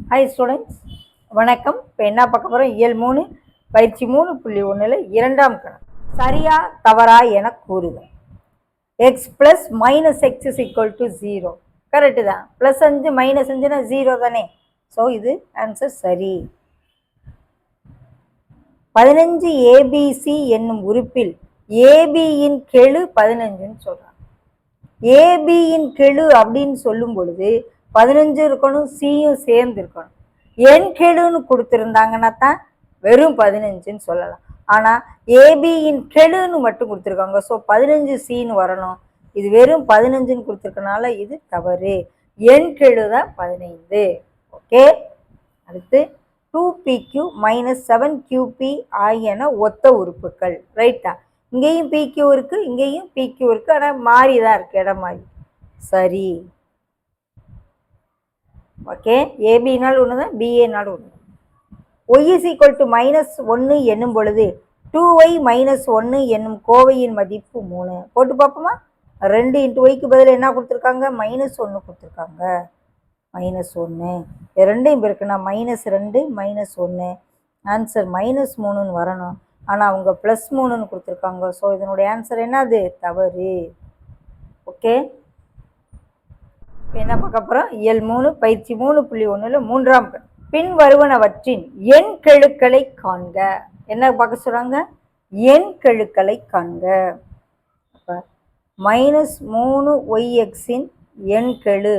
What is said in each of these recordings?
Hi students, வணக்கம். இப்போ என்ன பார்க்க போகிறோம்? இயல் 3 பயிற்சி 3.1 இரண்டாம் கணக்கு. சரியா தவறா என கூறுக. X plus minus x is equal to 0. Correct தான். ப்ளஸ் 5 மைனஸ் 5னா 0 தானே. ஸோ இது ஆன்சர் சரி. 15 ஏபிசி என்னும் உறுப்பில் ஏபியின் கெழு 15ன்னு சொல்கிறாங்க. ஏபியின் கெழு அப்படின்னு சொல்லும் பொழுது 15 இருக்கணும், சியும் சேர்ந்து இருக்கணும். என் கெழுன்னு கொடுத்துருந்தாங்கன்னா தான் வெறும் 15ன்னு சொல்லலாம். ஆனால் ஏபியின் கெழுன்னு மட்டும் கொடுத்துருக்காங்க. ஸோ 15 சின்னு வரணும். இது வெறும் 15ன்னு கொடுத்துருக்கனால இது தவறு. என் கெழு தான் 15. ஓகே. அடுத்து 2pq மைனஸ் 7qp ஆகியன ஒத்த உறுப்புகள். ரைட்டா? இங்கேயும் PQ இருக்கு, இங்கேயும் PQ இருக்கு. ஆனால் மாறி தான் இருக்கு, இடம் மாறி. சரி. ஓகே. ஏபினால் ஒன்று தான், பிஏனால் ஒன்று. ஒய் இஸ் ஈக்குவல் டு -1 என்னும் பொழுது 2y - 1 என்னும் கோவையின் மதிப்பு 3. போட்டு பார்ப்போமா? 2 × ஒய்க்கு பதில் என்ன கொடுத்துருக்காங்க? -1 கொடுத்துருக்காங்க. -1 ரெண்டையும் பெருக்குனா -2 -1. ஆன்சர் -3ன்னு வரணும். ஆனால் அவங்க +3ன்னு கொடுத்துருக்காங்க. ஸோ இதனுடைய ஆன்சர் என்னது? தவறு. ஓகே. என்ன பார்க்க போகிறோம்? இயல் 3 பயிற்சி 3.1 மூன்றாம் கணக்கு. பின் வருவனவற்றின் எண் கெழுக்களை காண்க. என்ன பார்க்க சொல்கிறாங்க? எண் கெழுக்களை காண்க. அப்போ -3yx எண் கெழு,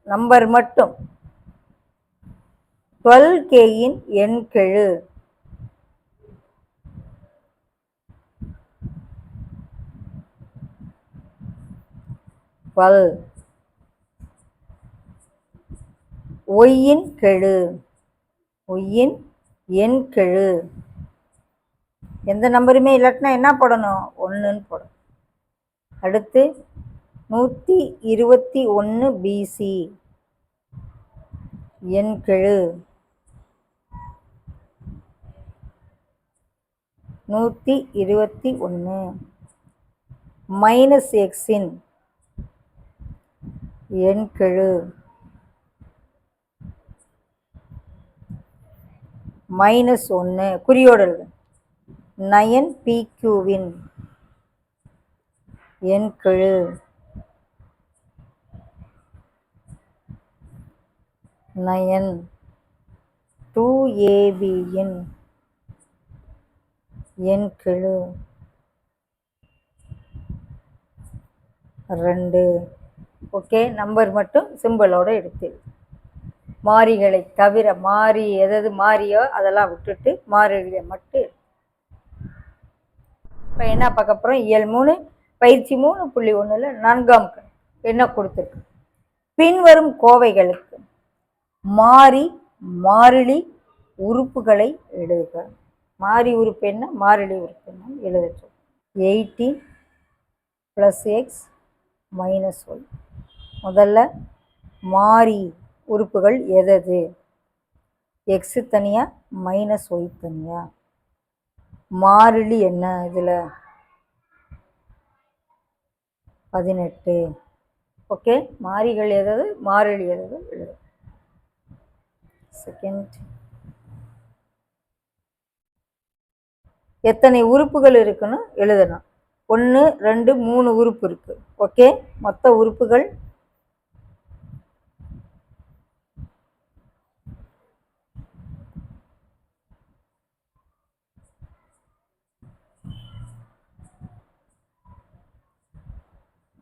நம்பர் மட்டும் 12k எண் கெழு, ஒய்யின் கெழு, ஒய்யின் எண் கெழு. எந்த நம்பருமே இல்லாட்டினா என்ன போடணும்? 1ன்னு போடணும். அடுத்து 121 பிசி எண் கெழு, 121 -x எண் கெழு, -1 குறியோடு 9pq எண் கெழு, 9 2ab எண் கெழு, 2. ஓகே. நம்பர் மட்டும் சிம்பிளோடு எடுத்து, மாறிகளை தவிர, மாறி எதாவது மாறியோ அதெல்லாம் விட்டுட்டு மாறிகளை மட்டும். இப்போ என்ன பார்க்க போகிறோம்? இயல் 3 பயிற்சி 3.1 நான்காம் கணக்கு. என்ன கொடுத்துருக்கு? பின்வரும் கோவைகளுக்கு மாறி மாறிலி உறுப்புகளை எழுதுக. மாறி உறுப்பு என்ன, மாறிலி உறுப்பு என்ன எழுத. 18 + x - y. முதல்ல மாறி உறுப்புகள் எதது? எக்ஸு தனியாக, -y தனியாக. மாறிலி என்ன? இதில் 18. ஓகே. மாறிகள் எதது, மாறிலி எதது எழுது. செகண்ட், எத்தனை உறுப்புகள் இருக்குன்னு எழுதணும். 1 2 3 உறுப்பு இருக்கு. ஓகே. மொத்த உறுப்புகள்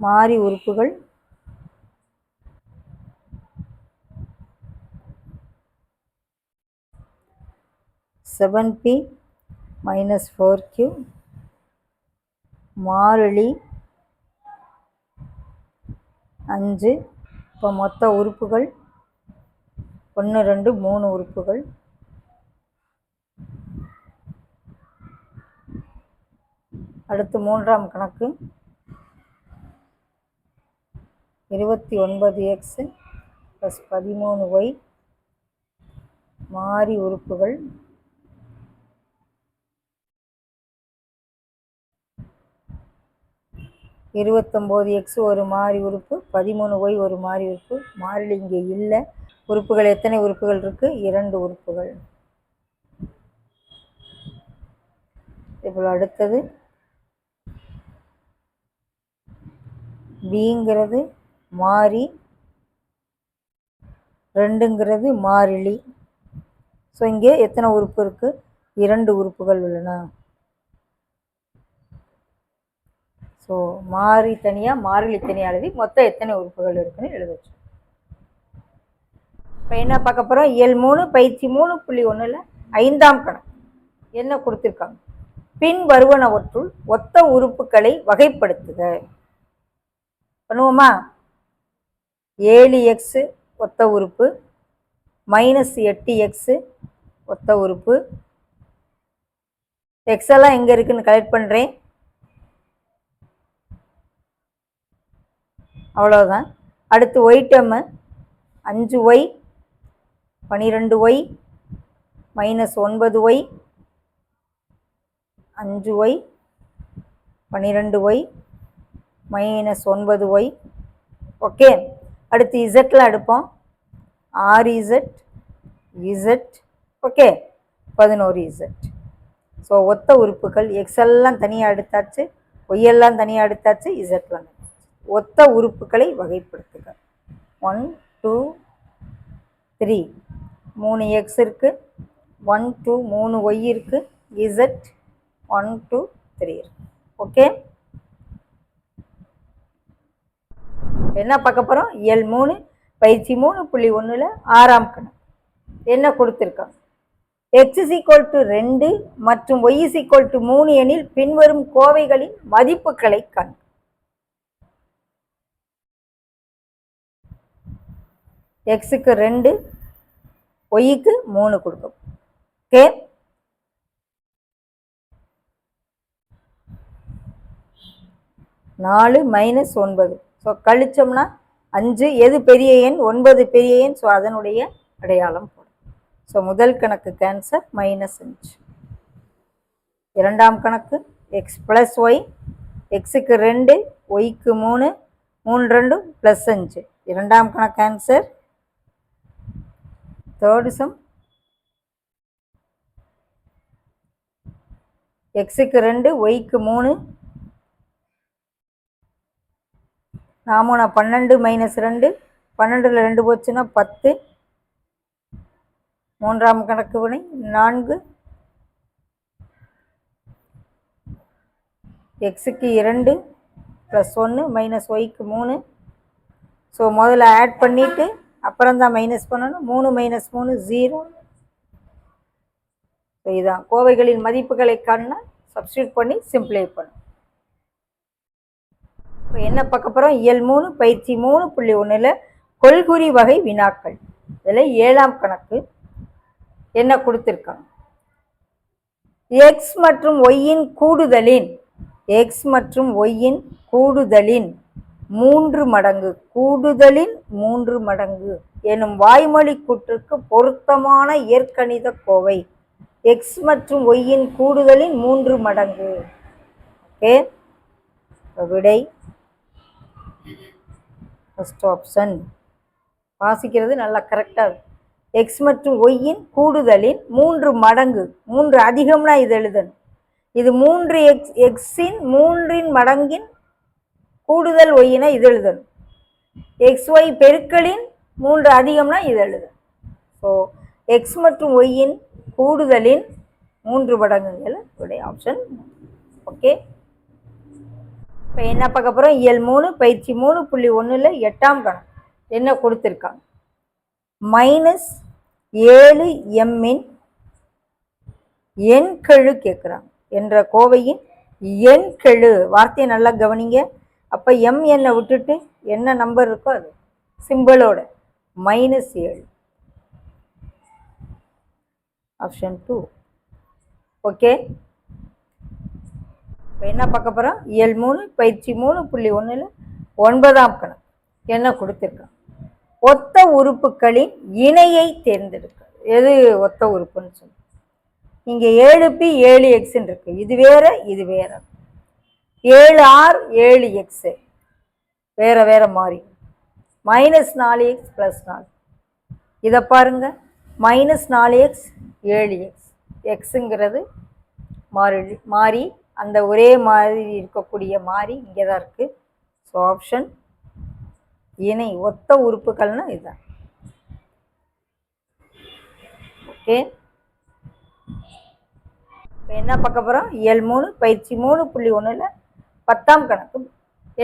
மாறி உறுப்புகள் 7p - 4q, மாறிலி 5. இப்போ மொத்த உறுப்புகள் 1 2 3 உறுப்புகள். அடுத்து மூன்றாம் கணக்கு. 29x + 13y மாறி உறுப்புகள் 5 29x ஒரு மாறி உறுப்பு, 13y ஒரு மாறி உறுப்பு. மாறிலி இங்கே இல்லை. உறுப்புகள் எத்தனை உறுப்புகள் இருக்கு? 2 உறுப்புகள். இப்போ அடுத்தது பிங்கிறது மாறி, 2ங்கிறது மாறிலி. ஸோ இங்கே எத்தனை உறுப்பு இருக்கு? 2 உறுப்புகள் உள்ளன. ஸோ மாறி தனியாக மாறிலி தனியாக எழுதி மொத்தம் எத்தனை உறுப்புகள் இருக்குன்னு எழுத வச்சு. இப்போ என்ன பார்க்க போகிறோம்? இயல் 3 பயிற்சி 3.1ல் 5ஆம் கணக்கு என்ன கொடுத்துருக்காங்க? பின் வருவனவற்றுள் ஒத்த உறுப்புகளை வகைப்படுத்துக. பண்ணுவோமா? 7x ஒத்த உறுப்பு, -8x ஒத்த உறுப்பு. எக்ஸ் எல்லாம் எங்கே இருக்குன்னு கலெக்ட் பண்ணுறேன். அவ்வளோதான். அடுத்து Y term 5y, 12y, -9y, 5y, 12y, -9y. Okay. அடுத்து இசட்டில் எடுப்போம். 6z, z. Okay, 11z. So ஒத்த உறுப்புகள் எக்ஸ் எல்லாம் தனியாக எடுத்தாச்சு, ஒய் எல்லாம் தனியாக எடுத்தாச்சு, இசட்லாம். ஒத்த உறுப்புகளை வகைப்படுத்துக. 1 2 3 3x இருக்கு, 1 2 3y இருக்கு, z 1 2 3 இருக்கு. ஓகே, என்ன பார்க்க போறோம்? இயல் 3 பயிற்சி 3.1ல் 6ஆம் கணக்கு என்ன கொடுத்திருக்காங்க? x = 2 மற்றும் y = 3 எனில் பின்வரும் கோவைகளின் மதிப்புகளை காண்க. எக்ஸுக்கு 2, ஒய்க்கு 3 கொடுக்கும். ஓகே, நாலு -9. ஸோ கழிச்சோம்னா 5. எது பெரிய எண்? 9 பெரிய எண். ஸோ அதனுடைய அடையாளம் போடும். ஸோ முதல் கணக்கு கேன்சர் -5. இரண்டாம் கணக்கு எக்ஸ் + ஒய், எக்ஸுக்கு 2, ஒய்க்கு 3, 3 2 +5. இரண்டாம் கணக்கு ஆன்சர். தேர்டு சம் எக்ஸுக்கு 2, ஒய்க்கு 3, 12 -2, 12ல் 2 போச்சுன்னா 10. மூன்றாம் கணக்கு வினை 4. எக்ஸுக்கு 2 +1 -ஒய்க்கு 3. ஸோ முதல்ல ஆட் பண்ணிவிட்டு அப்புறம் தான் மைனஸ் பண்ணணும். 3 - 3 0. ஸோ இதுதான் கோவைகளின் மதிப்புகளை காண சப்ஸ்டியூட் பண்ணி சிம்பிளை பண்ணும். இப்போ என்ன பார்க்க போகிறோம்? இயல் 3 பயிற்சி 3.1ல் கொள்குறி வகை வினாக்கள். இதில் 7ஆம் கணக்கு என்ன கொடுத்துருக்காங்க? எக்ஸ் மற்றும் ஒய்யின் கூடுதலின், எக்ஸ் மற்றும் ஒய்யின் கூடுதலின் 3 மடங்கு, கூடுதலின் 3 மடங்கு எனும் வாய்மொழி கூற்றுக்கு பொருத்தமான இயற்கணித கோவை. எக்ஸ் மற்றும் ஒய்யின் கூடுதலின் 3 மடங்கு. ஓகே, விடை ஃபர்ஸ்ட் ஆப்ஷன். வாசிக்கிறது நல்லா கரெக்டாக இருக்கும். எக்ஸ் மற்றும் ஒய்யின் கூடுதலின் 3 மடங்கு. 3 அதிகம்னா இது எழுதணும். இது 3 எக்ஸின் 3இன் மடங்கின் கூடுதல் ஒய்யினா இது எழுதணும். எக்ஸ் ஒய் பெருக்களின் 3 அதிகம்னா இது எழுதணும். ஸோ எக்ஸ் மற்றும் ஒய்யின் கூடுதலின் 3 மடங்குகள் உடைய ஆப்ஷன். ஓகே, இப்போ என்ன பார்க்க போகிறோம்? இயல் 3 பயிற்சி 3.1ல் 8ஆம் கணக்கு என்ன கொடுத்துருக்காங்க? -7m எண்கெழு கேட்குறாங்க என்ற கோவையின் எண்கெழு. வார்த்தையை நல்லா கவனிங்க. அப்போ எம் என்னை விட்டுட்டு என்ன நம்பர் இருக்கோ அது சிம்பிளோட -7. ஆப்ஷன் 2. ஓகே, இப்போ என்ன பார்க்க போகிறோம்? இயல் 3 பயிற்சி 3.1ல் 9ஆம் கணக்கு என்ன கொடுத்துருக்காங்க? ஒத்த உறுப்புகளின் இணையை தேர்ந்தெடுக்க. எது ஒத்த உறுப்புன்னு சொல்லி இங்கே 7p 7x இருக்கு. இது வேற, இது வேற. 7R 7X வேற வேற மாறி. -4X + 4. இதை பாருங்க, -4X 7X. எக்ஸுங்கிறது மாறி, அந்த ஒரே மாதிரி இருக்கக்கூடிய மாறி இங்கே தான் இருக்குது. ஸோ ஆப்ஷன் இணை ஒத்த உறுப்புகள்னா இதுதான். ஓகே, இப்போ என்ன பார்க்க போகிறோம்? இயல் 3 பயிற்சி 3.1ல் 10ஆம் கணக்கு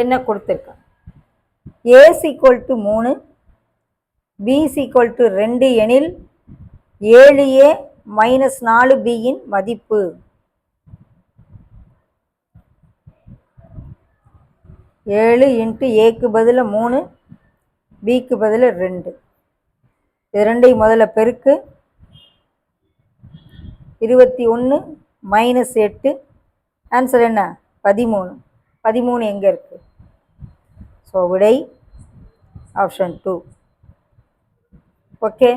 என்ன கொடுத்துருக்காங்க? A = 3, B = 2 எனில் 7A - 4Bயின் மதிப்பு. ஏழு இன்ட்டு ஏக்கு பதில் 3, பிக்கு பதில் 2. இது ரெண்டையும் முதல்ல பெருக்கு. 21 - 8. ஆன்சர் என்ன? 13. 13 எங்கே இருக்கு? ஸோ விடை ஆப்ஷன் 2. ஓகே.